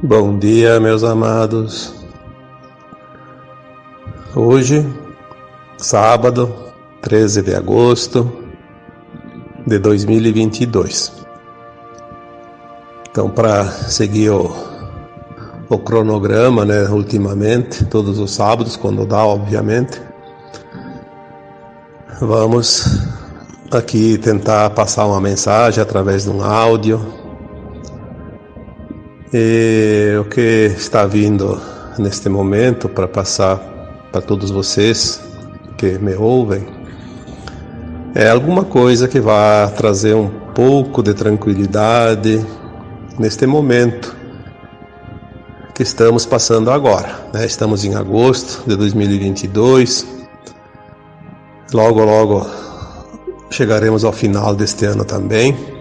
Bom dia, meus amados. Hoje, sábado, 13 de agosto de 2022. Então, para seguir o cronograma, né, ultimamente, todos os sábados, quando dá, obviamente, vamos aqui tentar passar uma mensagem através de um áudio. E o que está vindo neste momento para passar para todos vocês que me ouvem é alguma coisa que vai trazer um pouco de tranquilidade neste momento que estamos passando agora, né? Estamos em agosto de 2022, logo chegaremos ao final deste ano também.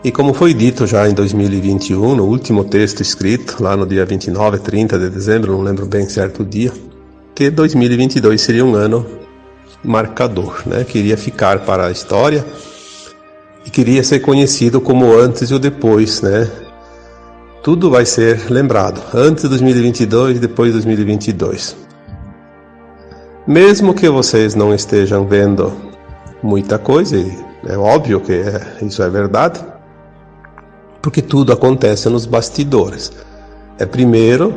E como foi dito já em 2021, no último texto escrito, lá no dia 29, 30 de dezembro, não lembro bem certo o dia, que 2022 seria um ano marcador, né? Que iria ficar para a história e queria ser conhecido como o antes e o depois, né? Tudo vai ser lembrado, antes de 2022 e depois de 2022. Mesmo que vocês não estejam vendo muita coisa, e é óbvio que isso é verdade, porque tudo acontece nos bastidores. Primeiro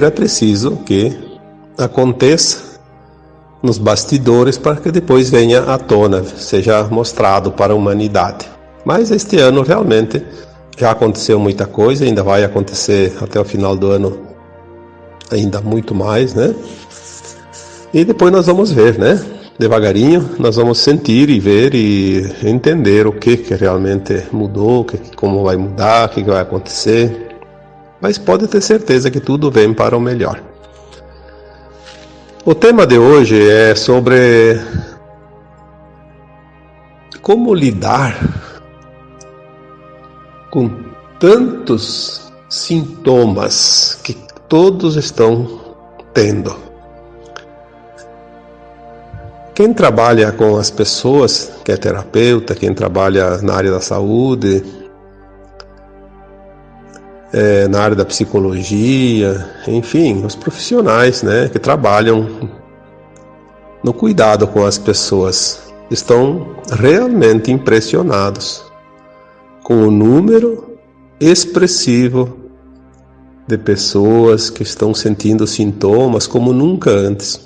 é preciso que aconteça nos bastidores para que depois venha à tona, seja mostrado para a humanidade. Mas este ano realmente já aconteceu muita coisa, ainda vai acontecer até o final do ano ainda muito mais, né? E depois nós vamos ver, né? Devagarinho nós vamos sentir e ver e entender o que realmente mudou, como vai mudar, o que vai acontecer. Mas pode ter certeza que tudo vem para o melhor. O tema de hoje é sobre como lidar com tantos sintomas que todos estão tendo. Quem trabalha com as pessoas, que é terapeuta, quem trabalha na área da saúde, na área da psicologia, enfim, os profissionais, né, que trabalham no cuidado com as pessoas, estão realmente impressionados com o número expressivo de pessoas que estão sentindo sintomas como nunca antes.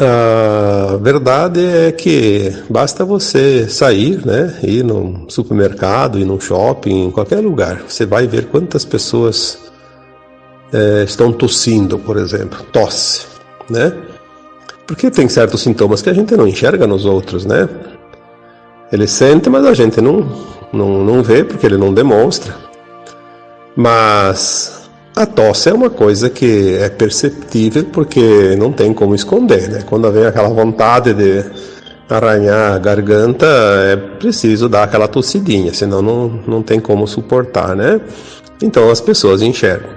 A verdade é que basta você sair, né, ir no supermercado, ir num shopping, em qualquer lugar, você vai ver quantas pessoas estão tossindo, por exemplo, tosse, né? Porque tem certos sintomas que a gente não enxerga nos outros, né? Ele sente, mas a gente não vê porque ele não demonstra. Mas a tosse é uma coisa que é perceptível porque não tem como esconder, né? Quando vem aquela vontade de arranhar a garganta, é preciso dar aquela tossidinha, senão não tem como suportar, né? Então as pessoas enxergam.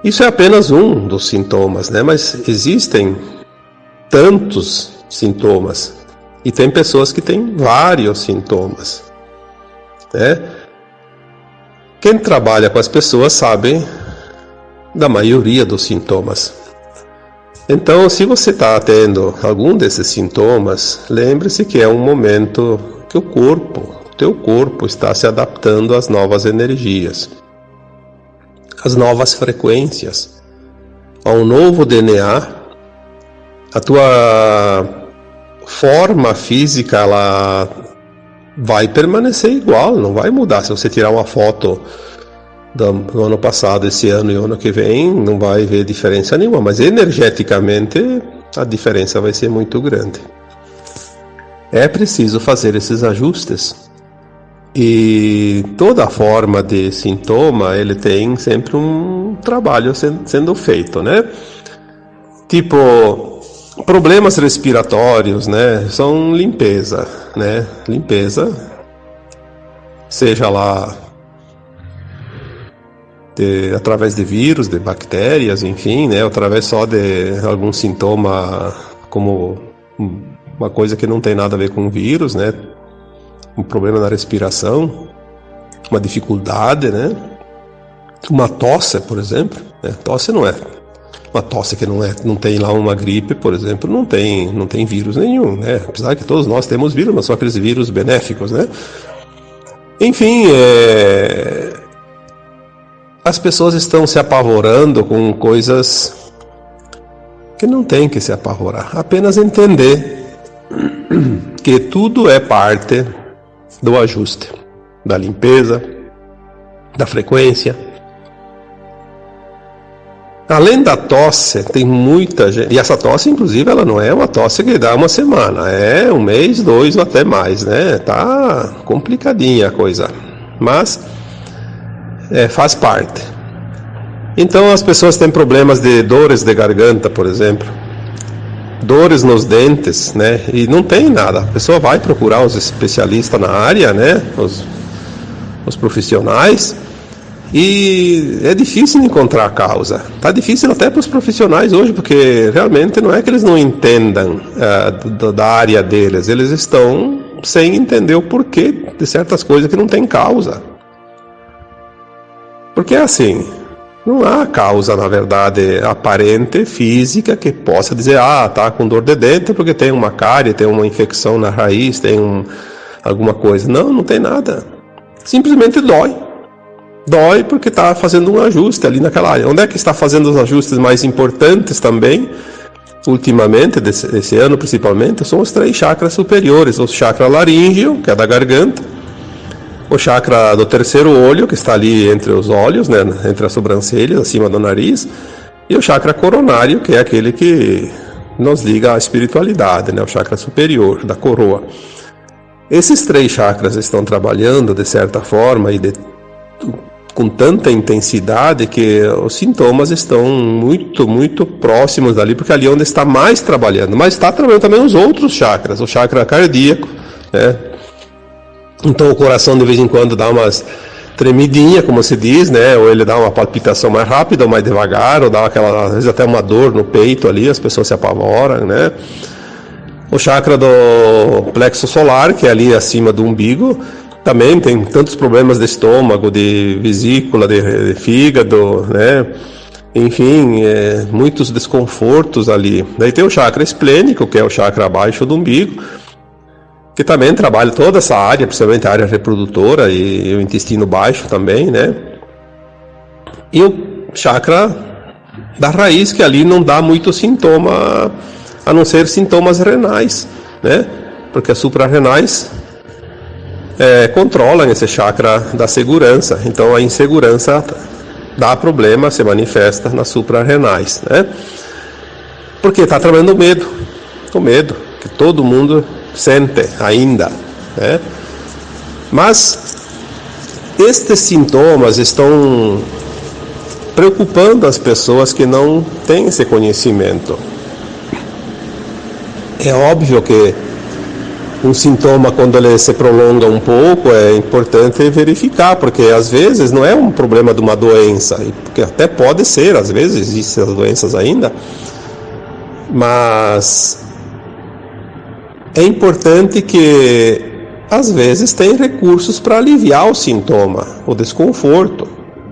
Isso é apenas um dos sintomas, né? Mas existem tantos sintomas e tem pessoas que têm vários sintomas, né? Quem trabalha com as pessoas sabe da maioria dos sintomas. Então, se você está tendo algum desses sintomas, lembre-se que é um momento que o teu corpo está se adaptando às novas energias, às novas frequências, ao novo DNA. A tua forma física, ela vai permanecer igual, não vai mudar. Se você tirar uma foto do ano passado, esse ano e o ano que vem, não vai ver diferença nenhuma, mas energeticamente a diferença vai ser muito grande. É preciso fazer esses ajustes e toda forma de sintoma, ele tem sempre um trabalho sendo feito, né? Tipo, problemas respiratórios, né? São limpeza, né? Limpeza, seja lá através de vírus, de bactérias, enfim, né, através só de algum sintoma como uma coisa que não tem nada a ver com vírus, né, um problema na respiração, uma dificuldade, né? Uma tosse, por exemplo, né? Tosse não é uma tosse que não tem lá uma gripe, por exemplo, não tem vírus nenhum, né? Apesar que todos nós temos vírus, mas são aqueles vírus benéficos, né? Enfim, as pessoas estão se apavorando com coisas que não tem que se apavorar. Apenas entender que tudo é parte do ajuste, da limpeza, da frequência. Além da tosse, tem muita gente, e essa tosse, inclusive, ela não é uma tosse que dá uma semana, é um mês, 2 ou até mais, né? Tá complicadinha a coisa, mas faz parte. Então as pessoas têm problemas de dores de garganta, por exemplo, dores nos dentes, né? E não tem nada, a pessoa vai procurar os especialistas na área, né? Os profissionais. E é difícil encontrar a causa. Está difícil até para os profissionais hoje, porque realmente não é que eles não entendam da área deles, eles estão sem entender o porquê de certas coisas que não tem causa. Porque é assim, não há causa, na verdade, aparente, física, que possa dizer, tá com dor de dente porque tem uma cárie, tem uma infecção na raiz, tem alguma coisa. Não tem nada. Simplesmente dói. Dói porque está fazendo um ajuste ali naquela área. Onde é que está fazendo os ajustes mais importantes também, ultimamente, desse ano principalmente, são os 3 chakras superiores. O chakra laríngeo, que é da garganta, o chakra do terceiro olho, que está ali entre os olhos, né, entre as sobrancelhas, acima do nariz, e o chakra coronário, que é aquele que nos liga à espiritualidade, né, o chakra superior, da coroa. Esses 3 chakras estão trabalhando de certa forma e com tanta intensidade que os sintomas estão muito, muito próximos dali, porque ali é onde está mais trabalhando. Mas está trabalhando também os outros chakras, o chakra cardíaco, né? Então o coração de vez em quando dá umas tremidinha, como se diz, né? Ou ele dá uma palpitação mais rápida ou mais devagar, ou dá aquela, às vezes até uma dor no peito ali, as pessoas se apavoram, né? O chakra do plexo solar, que é ali acima do umbigo, também tem tantos problemas de estômago, de vesícula, de fígado, né? Enfim, muitos desconfortos ali. Daí tem o chakra esplênico, que é o chakra abaixo do umbigo, que também trabalha toda essa área, principalmente a área reprodutora e o intestino baixo também, né? E o chakra da raiz, que ali não dá muito sintoma, a não ser sintomas renais, né? Porque as suprarrenais controlam esse chakra da segurança. Então a insegurança dá problema, se manifesta nas suprarrenais, né? Porque está trabalhando o medo que todo mundo sente ainda, né? Mas estes sintomas estão preocupando as pessoas que não têm esse conhecimento. É óbvio que um sintoma, quando ele se prolonga um pouco, é importante verificar, porque às vezes não é um problema de uma doença, porque até pode ser, às vezes existem as doenças ainda, mas é importante que às vezes tem recursos para aliviar o sintoma, o desconforto.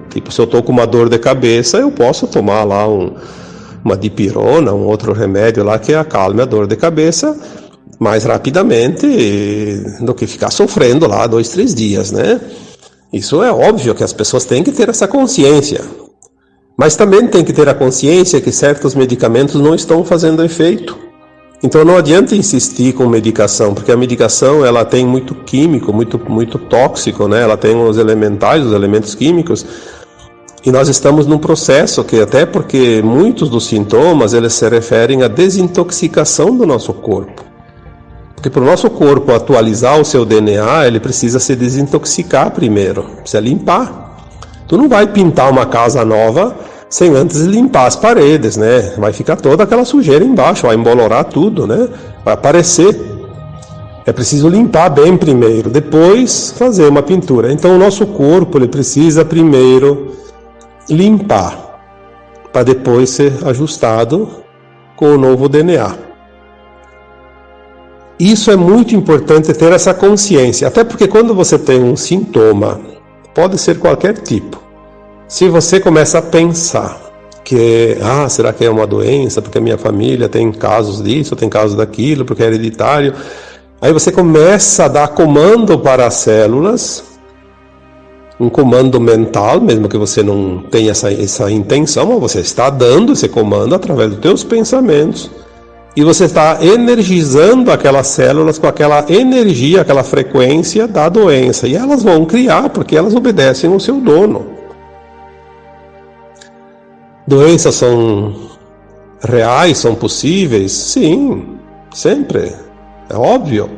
Tipo, se eu estou com uma dor de cabeça, eu posso tomar lá uma dipirona, um outro remédio lá que acalme a dor de cabeça mais rapidamente do que ficar sofrendo lá 2, 3 dias, né? Isso é óbvio que as pessoas têm que ter essa consciência, mas também tem que ter a consciência que certos medicamentos não estão fazendo efeito. Então não adianta insistir com medicação, porque a medicação ela tem muito químico, muito tóxico, né? Ela tem os elementais, os elementos químicos, e nós estamos num processo que, até porque muitos dos sintomas eles se referem à desintoxicação do nosso corpo. Porque para o nosso corpo atualizar o seu DNA, ele precisa se desintoxicar primeiro, precisa limpar. Tu não vai pintar uma casa nova sem antes limpar as paredes, né? Vai ficar toda aquela sujeira embaixo, vai embolorar tudo, né? Vai aparecer. É preciso limpar bem primeiro, depois fazer uma pintura. Então o nosso corpo ele precisa primeiro limpar, para depois ser ajustado com o novo DNA. Isso é muito importante ter essa consciência, até porque quando você tem um sintoma, pode ser qualquer tipo, se você começa a pensar que, será que é uma doença, porque a minha família tem casos disso, tem casos daquilo, porque é hereditário, aí você começa a dar comando para as células, um comando mental, mesmo que você não tenha essa intenção, mas você está dando esse comando através dos teus pensamentos, e você está energizando aquelas células com aquela energia, aquela frequência da doença. E elas vão criar, porque elas obedecem ao seu dono. Doenças são reais, são possíveis? Sim, sempre. É óbvio.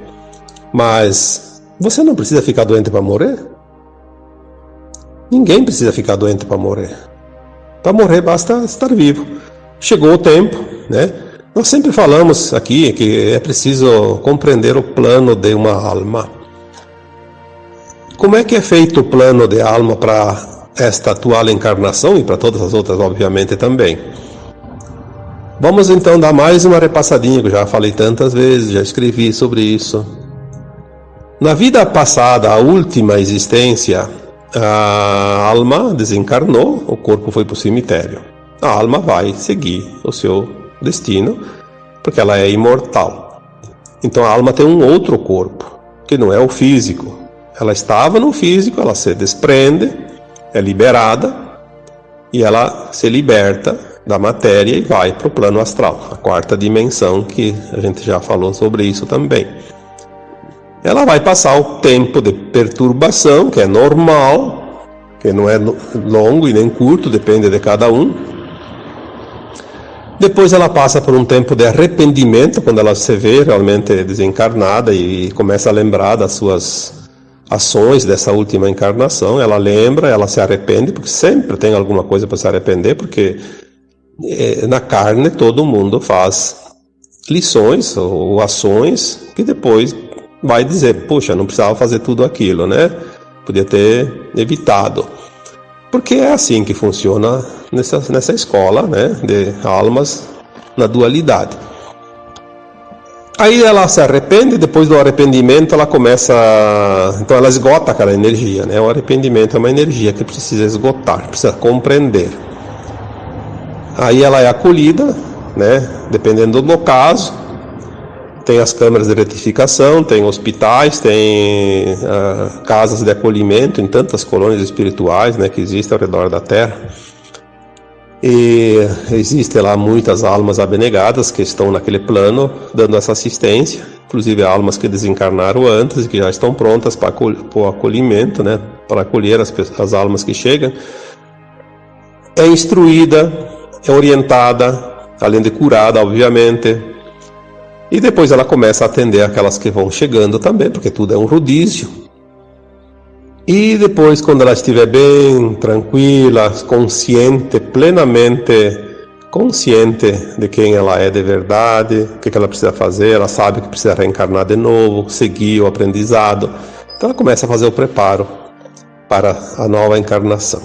Mas você não precisa ficar doente para morrer? Ninguém precisa ficar doente para morrer. Para morrer basta estar vivo. Chegou o tempo, né? Nós sempre falamos aqui que é preciso compreender o plano de uma alma. Como é que é feito o plano de alma para esta atual encarnação e para todas as outras, obviamente, também? Vamos então dar mais uma repassadinha, que eu já falei tantas vezes, já escrevi sobre isso. Na vida passada, a última existência, a alma desencarnou, o corpo foi para o cemitério. A alma vai seguir o seu destino, porque ela é imortal. Então a alma tem um outro corpo, que não é o físico. Ela estava no físico, ela se desprende, é liberada, e ela se liberta da matéria e vai para o plano astral, a quarta dimensão, que a gente já falou sobre isso também. Ela vai passar o tempo de perturbação, que é normal, que não é longo e nem curto, depende de cada um. Depois ela passa por um tempo de arrependimento, quando ela se vê realmente desencarnada e começa a lembrar das suas ações dessa última encarnação. Ela lembra, ela se arrepende, porque sempre tem alguma coisa para se arrepender, porque na carne todo mundo faz lições ou ações que depois vai dizer, puxa, não precisava fazer tudo aquilo, né? Podia ter evitado. Porque é assim que funciona nessa escola, né, de almas na dualidade. Aí ela se arrepende, depois do arrependimento ela começa... Então ela esgota aquela energia, né? O arrependimento é uma energia que precisa esgotar, precisa compreender. Aí ela é acolhida, né, dependendo do caso. Tem as câmaras de retificação, tem hospitais, tem casas de acolhimento em tantas colônias espirituais, né, que existem ao redor da Terra. E existem lá muitas almas abnegadas que estão naquele plano dando essa assistência, inclusive almas que desencarnaram antes e que já estão prontas para o acolhimento, né, para acolher as almas que chegam. É instruída, é orientada, além de curada, obviamente. E depois ela começa a atender aquelas que vão chegando também, porque tudo é um rodízio. E depois, quando ela estiver bem, tranquila, consciente, plenamente consciente de quem ela é de verdade, o que ela precisa fazer, ela sabe que precisa reencarnar de novo, seguir o aprendizado. Então ela começa a fazer o preparo para a nova encarnação.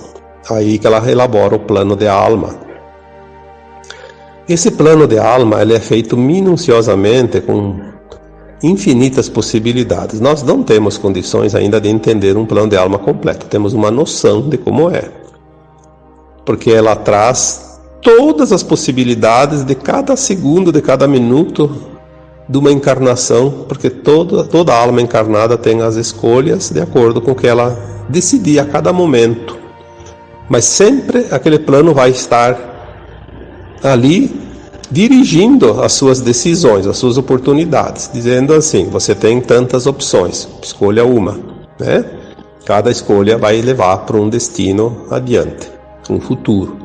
Aí que ela elabora o plano de alma. Esse plano de alma ele é feito minuciosamente com infinitas possibilidades. Nós não temos condições ainda de entender um plano de alma completo. Temos uma noção de como é. Porque ela traz todas as possibilidades de cada segundo, de cada minuto de uma encarnação, porque toda alma encarnada tem as escolhas de acordo com o que ela decidir a cada momento. Mas sempre aquele plano vai estar ali dirigindo as suas decisões, as suas oportunidades, dizendo assim, você tem tantas opções, escolha uma, né? Cada escolha vai levar para um destino adiante, um futuro.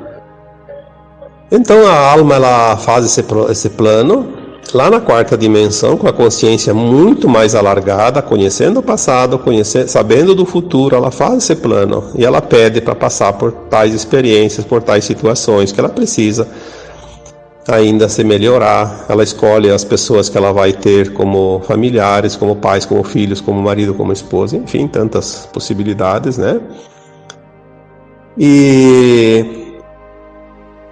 Então a alma ela faz esse plano lá na quarta dimensão, com a consciência muito mais alargada, conhecendo o passado, sabendo do futuro, ela faz esse plano e ela pede para passar por tais experiências, por tais situações que ela precisa ainda se melhorar. Ela escolhe as pessoas que ela vai ter como familiares, como pais, como filhos, como marido, como esposa, enfim, tantas possibilidades, né? E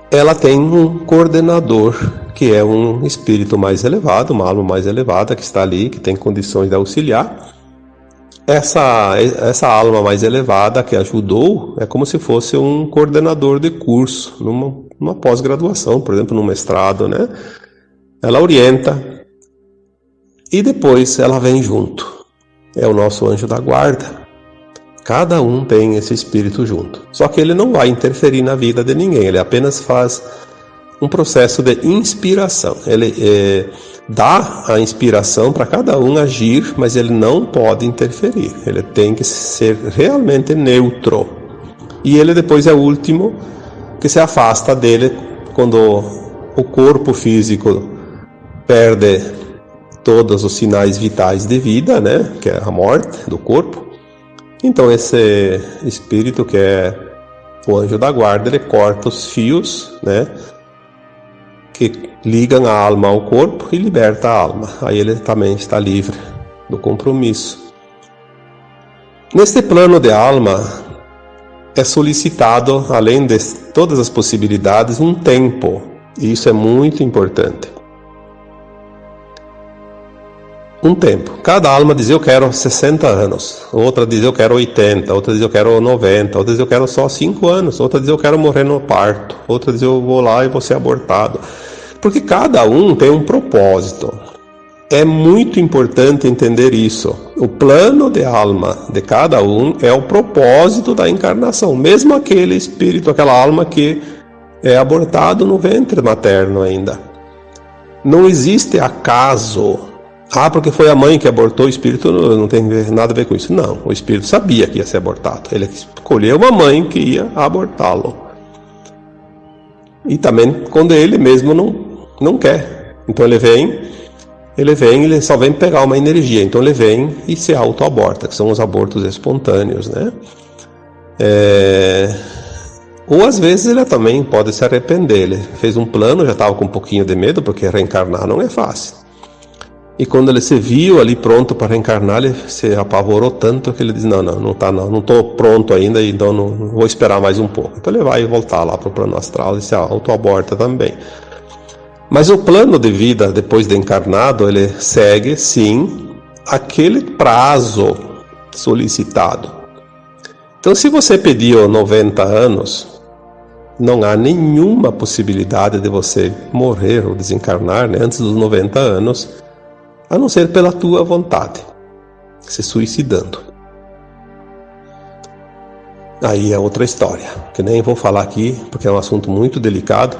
ela tem um coordenador que é um espírito mais elevado, uma alma mais elevada que está ali, que tem condições de auxiliar. Essa alma mais elevada que ajudou é como se fosse um coordenador de curso, numa pós-graduação, por exemplo, num mestrado, né? Ela orienta e depois ela vem junto. É o nosso anjo da guarda. Cada um tem esse espírito junto. Só que ele não vai interferir na vida de ninguém, ele apenas faz um processo de inspiração. Ele dá a inspiração para cada um agir, mas ele não pode interferir. Ele tem que ser realmente neutro. E ele depois é o último que se afasta dele quando o corpo físico perde todos os sinais vitais de vida, né? Que é a morte do corpo. Então esse espírito, que é o anjo da guarda, ele corta os fios, né, que ligam a alma ao corpo e liberta a alma. Aí ele também está livre do compromisso. Neste plano de alma é solicitado, além de todas as possibilidades, um tempo. E isso é muito importante. Um tempo. Cada alma diz: eu quero 60 anos, outra diz: eu quero 80, outra diz: eu quero 90, outra diz: eu quero só 5 anos, outra diz: eu quero morrer no parto, outra diz: eu vou lá e vou ser abortado. Porque cada um tem um propósito. É muito importante entender isso. O plano de alma de cada um é o propósito da encarnação. Mesmo aquele espírito, aquela alma que é abortado no ventre materno ainda. Não existe acaso. Porque foi a mãe que abortou, o espírito não tem nada a ver com isso. Não, o espírito sabia que ia ser abortado. Ele escolheu uma mãe que ia abortá-lo. E também quando ele mesmo não quer. Então ele só vem pegar uma energia. Então ele vem e se auto-aborta, que são os abortos espontâneos, né? Ou às vezes ele também pode se arrepender. Ele fez um plano, já estava com um pouquinho de medo, porque reencarnar não é fácil. E quando ele se viu ali pronto para reencarnar, ele se apavorou tanto que ele diz: não estou pronto ainda, então não vou esperar mais um pouco. Então ele vai voltar lá para o plano astral e se auto-aborta também. Mas o plano de vida depois de encarnado, ele segue sim aquele prazo solicitado. Então se você pediu 90 anos, não há nenhuma possibilidade de você morrer ou desencarnar, né, antes dos 90 anos, a não ser pela tua vontade, se suicidando. Aí é outra história, que nem vou falar aqui, porque é um assunto muito delicado.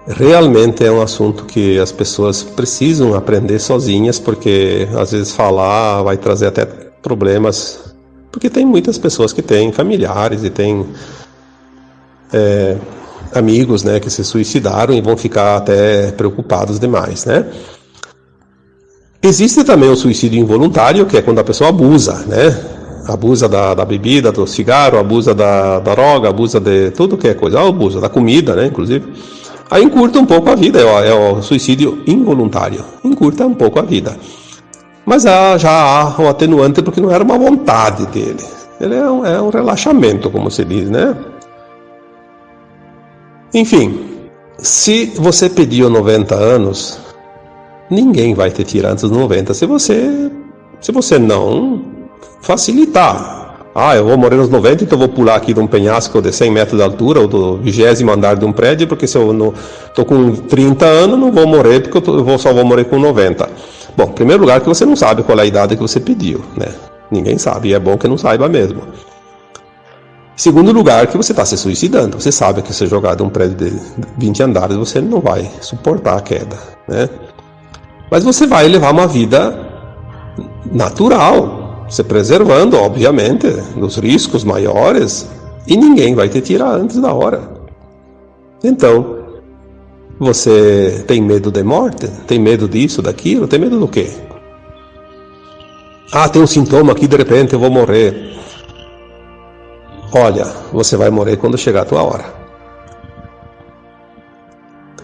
Realmente é um assunto que as pessoas precisam aprender sozinhas, porque às vezes falar vai trazer até problemas, porque tem muitas pessoas que têm familiares e têm amigos, né, que se suicidaram e vão ficar até preocupados demais, né? Existe também o suicídio involuntário, que é quando a pessoa abusa, né? Abusa da bebida, do cigarro, abusa da droga, abusa de tudo que é coisa, abusa da comida, né, inclusive. Aí encurta um pouco a vida, é o suicídio involuntário, encurta um pouco a vida. Mas já há um atenuante, porque não era uma vontade dele. Ele é um relaxamento, como se diz, né? Enfim, se você pediu 90 anos... ninguém vai te tirar antes dos 90 se você não facilitar. Eu vou morrer nos 90, então eu vou pular aqui de um penhasco de 100 metros de altura ou do 20º andar de um prédio, porque se eu não estou com 30 anos, não vou morrer, porque só vou morrer com 90. Bom, em primeiro lugar, que você não sabe qual é a idade que você pediu, né? Ninguém sabe, e é bom que não saiba mesmo. Em segundo lugar, que você está se suicidando. Você sabe que se jogar de um prédio de 20 andares, você não vai suportar a queda, né? Mas você vai levar uma vida natural, se preservando, obviamente, dos riscos maiores, e ninguém vai te tirar antes da hora. Então, você tem medo de morte? Tem medo disso, daquilo? Tem medo do quê? Tem um sintoma aqui, de repente eu vou morrer. Olha, você vai morrer quando chegar a tua hora.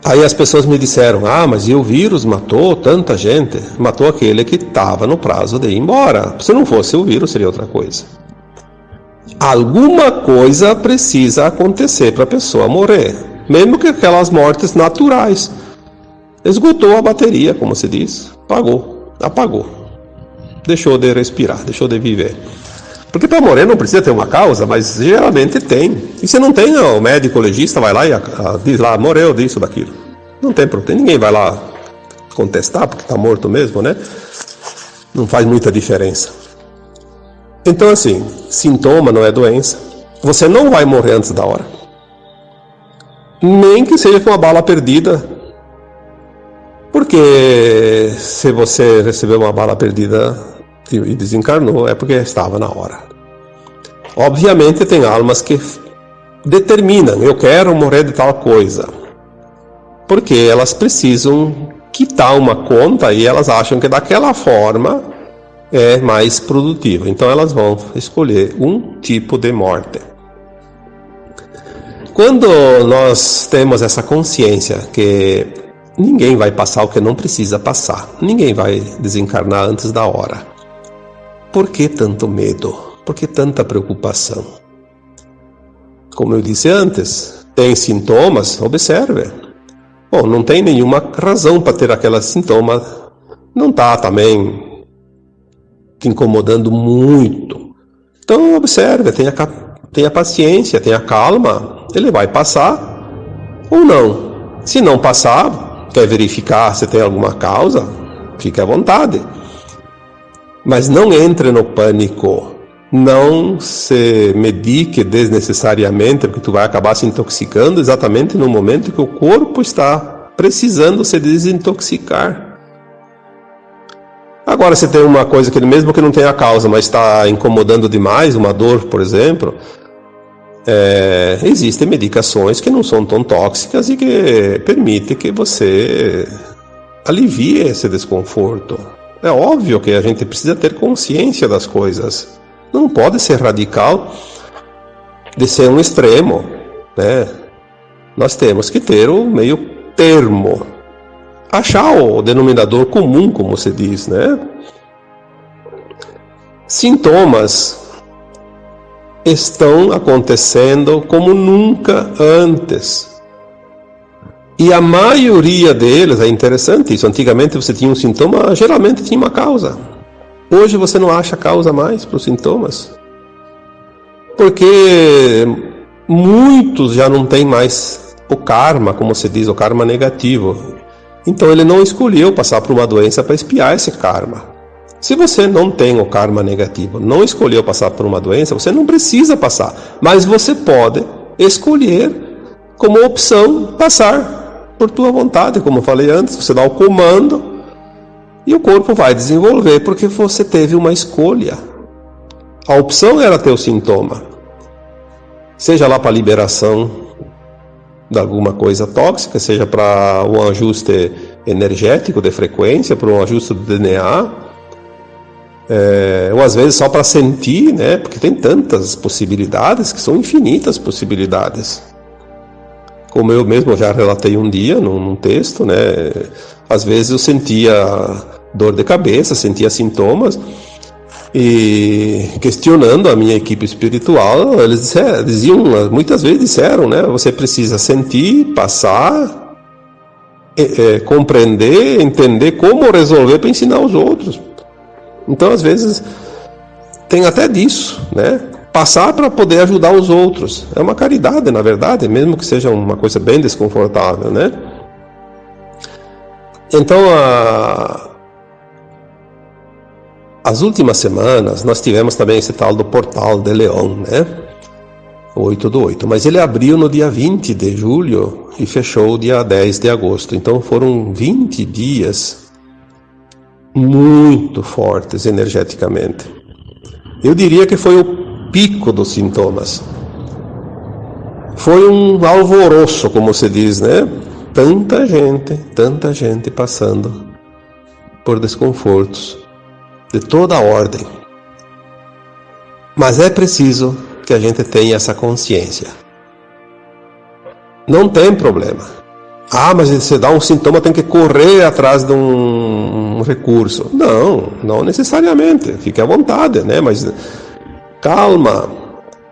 Aí as pessoas me disseram: mas e o vírus matou tanta gente? Matou aquele que estava no prazo de ir embora. Se não fosse o vírus, seria outra coisa. Alguma coisa precisa acontecer para a pessoa morrer, mesmo que aquelas mortes naturais. esgotou a bateria, como se diz, apagou, deixou de respirar, deixou de viver. Porque para morrer não precisa ter uma causa, mas geralmente tem. E se não tem, o médico legista vai lá e diz lá, morreu disso, daquilo. Não tem problema, ninguém vai lá contestar, porque está morto mesmo, né? Não faz muita diferença. Então assim, sintoma não é doença. Você não vai morrer antes da hora. Nem que seja com uma bala perdida. Porque se você recebeu uma bala perdida e desencarnou, é porque estava na hora. Obviamente tem almas que determinam, eu quero morrer de tal coisa. Porque elas precisam quitar uma conta e elas acham que daquela forma é mais produtivo. Então elas vão escolher um tipo de morte. Quando nós temos essa consciência que ninguém vai passar o que não precisa passar, ninguém vai desencarnar antes da hora, por que tanto medo? Por que tanta preocupação? Como eu disse antes, tem sintomas? Observe. Bom, não tem nenhuma razão para ter aquele sintoma. Não está também te incomodando muito. Então observe, tenha paciência, tenha calma. Ele vai passar ou não. Se não passar, quer verificar se tem alguma causa, fique à vontade. Mas não entre no pânico. Não se medique desnecessariamente, porque tu vai acabar se intoxicando exatamente no momento que o corpo está precisando se desintoxicar. Agora, se tem uma coisa que mesmo que não tenha causa, mas está incomodando demais, uma dor, por exemplo, existem medicações que não são tão tóxicas e que permitem que você alivie esse desconforto. É óbvio que a gente precisa ter consciência das coisas. Não pode ser radical de ser um extremo, né? Nós temos que ter o meio termo. Achar o denominador comum, como se diz, né? Sintomas estão acontecendo como nunca antes. E a maioria deles, é interessante isso, antigamente você tinha um sintoma, geralmente tinha uma causa. Hoje você não acha causa mais para os sintomas. Porque muitos já não têm mais o karma, como se diz, o karma negativo. Então ele não escolheu passar por uma doença para expiar esse karma. Se você não tem o karma negativo, não escolheu passar por uma doença, você não precisa passar. Mas você pode escolher como opção passar por tua vontade, como eu falei antes. Você dá o comando e o corpo vai desenvolver, porque você teve uma escolha. A opção era ter o sintoma. Seja lá para liberação de alguma coisa tóxica, seja para um ajuste energético de frequência, para um ajuste do DNA, ou às vezes só para sentir, né? Porque tem tantas possibilidades, que são infinitas possibilidades. Como eu mesmo já relatei um dia num texto, né? Às vezes eu sentia dor de cabeça, sentia sintomas, e questionando a minha equipe espiritual, eles diziam, muitas vezes disseram, né? Você precisa sentir, passar, compreender, entender como resolver para ensinar os outros. Então, às vezes, tem até disso, né? Passar para poder ajudar os outros. É uma caridade, na verdade, mesmo que seja uma coisa bem desconfortável, né? Então, as últimas semanas, nós tivemos também esse tal do Portal de Leão, né? 8/8. Mas ele abriu no dia 20 de julho e fechou dia 10 de agosto. Então, foram 20 dias muito fortes energeticamente. Eu diria que foi o pico dos sintomas. Foi um alvoroço, como se diz, né? Tanta gente passando por desconfortos de toda a ordem. Mas é preciso que a gente tenha essa consciência. Não tem problema. Mas se você dá um sintoma, tem que correr atrás de um recurso. Não necessariamente. Fique à vontade, né? Mas calma,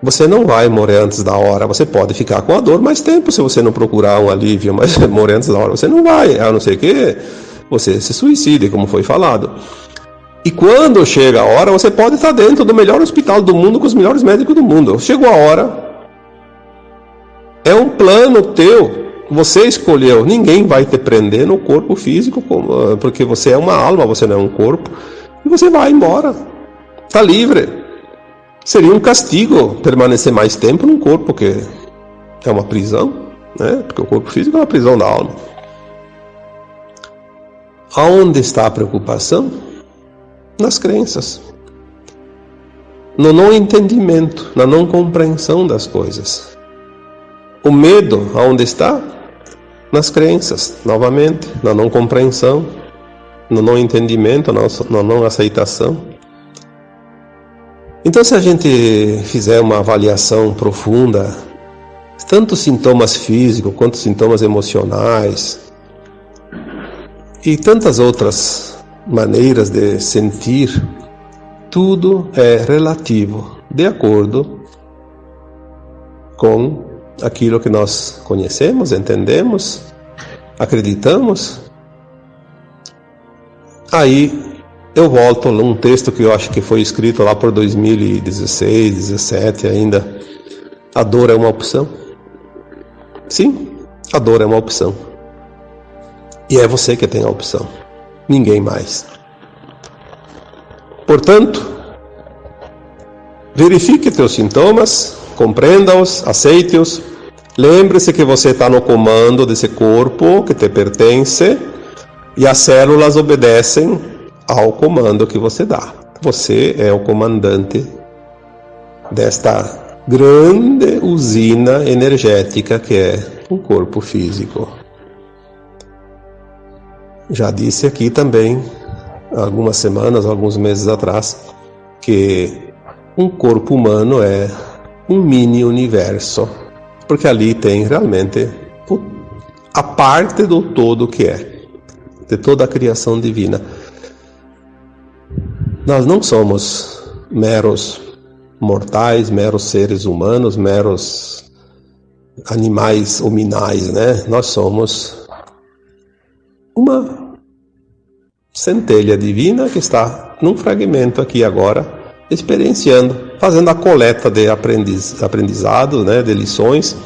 você não vai morrer antes da hora. Você pode ficar com a dor mais tempo se você não procurar um alívio, mas morrer antes da hora você não vai, a não ser que você se suicide, como foi falado. E quando chega a hora, você pode estar dentro do melhor hospital do mundo com os melhores médicos do mundo. Chegou a hora, é um plano teu, você escolheu. Ninguém vai te prender no corpo físico, porque você é uma alma, você não é um corpo, e você vai embora, está livre. Seria um castigo permanecer mais tempo num corpo que é uma prisão, né? Porque o corpo físico é uma prisão da alma. Aonde está a preocupação? Nas crenças, no não entendimento, na não compreensão das coisas. O medo, aonde está? Nas crenças, novamente, na não compreensão, no não entendimento, na não aceitação. Então, se a gente fizer uma avaliação profunda, tanto sintomas físicos quanto sintomas emocionais e tantas outras maneiras de sentir, tudo é relativo, de acordo com aquilo que nós conhecemos, entendemos, acreditamos. Aí eu volto num texto que eu acho que foi escrito lá por 2016, 2017 ainda. A dor é uma opção. Sim, a dor é uma opção. E é você que tem a opção. Ninguém mais. Portanto, verifique teus sintomas, compreenda-os, aceite-os. Lembre-se que você está no comando desse corpo que te pertence e as células obedecem ao comando que você dá. Você é o comandante desta grande usina energética que é o corpo físico. Já disse aqui também, algumas semanas, alguns meses atrás, que um corpo humano é um mini universo, porque ali tem realmente a parte do todo que é, de toda a criação divina. Nós não somos meros mortais, meros seres humanos, meros animais hominais, né? Nós somos uma centelha divina que está num fragmento aqui agora, experienciando, fazendo a coleta de aprendizado, né? De lições,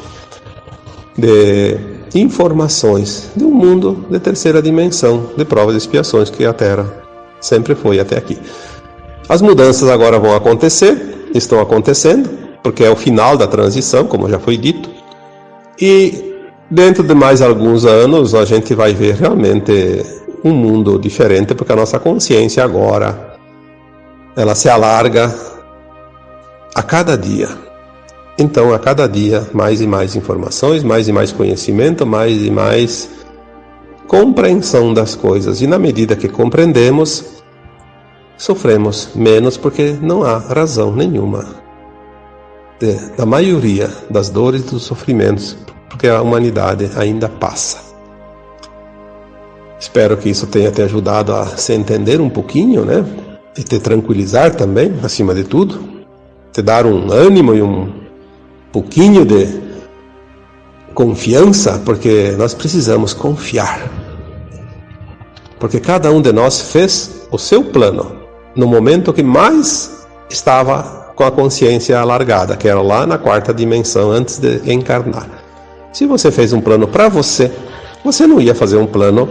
de informações de um mundo de terceira dimensão, de provas e expiações que a Terra sempre foi até aqui. As mudanças agora vão acontecer, estão acontecendo, porque é o final da transição, como já foi dito, e dentro de mais alguns anos a gente vai ver realmente um mundo diferente, porque a nossa consciência agora, ela se alarga a cada dia. Então, a cada dia, mais e mais informações, mais e mais conhecimento, mais e mais compreensão das coisas. E na medida que compreendemos, sofremos menos, porque não há razão nenhuma da maioria das dores e dos sofrimentos, porque a humanidade ainda passa. Espero que isso tenha te ajudado a se entender um pouquinho, né? E te tranquilizar também, acima de tudo. Te dar um ânimo e um pouquinho de confiança, porque nós precisamos confiar. Porque cada um de nós fez o seu plano no momento que mais estava com a consciência alargada, que era lá na quarta dimensão, antes de encarnar. Se você fez um plano para você, você não ia fazer um plano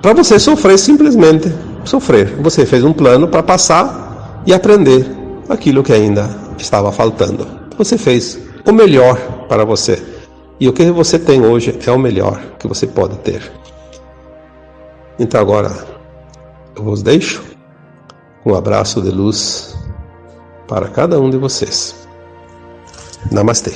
para você sofrer, simplesmente sofrer. Você fez um plano para passar e aprender aquilo que ainda estava faltando. Você fez o melhor para você. E o que você tem hoje é o melhor que você pode ter. Então agora eu vos deixo com um abraço de luz para cada um de vocês. Namastê.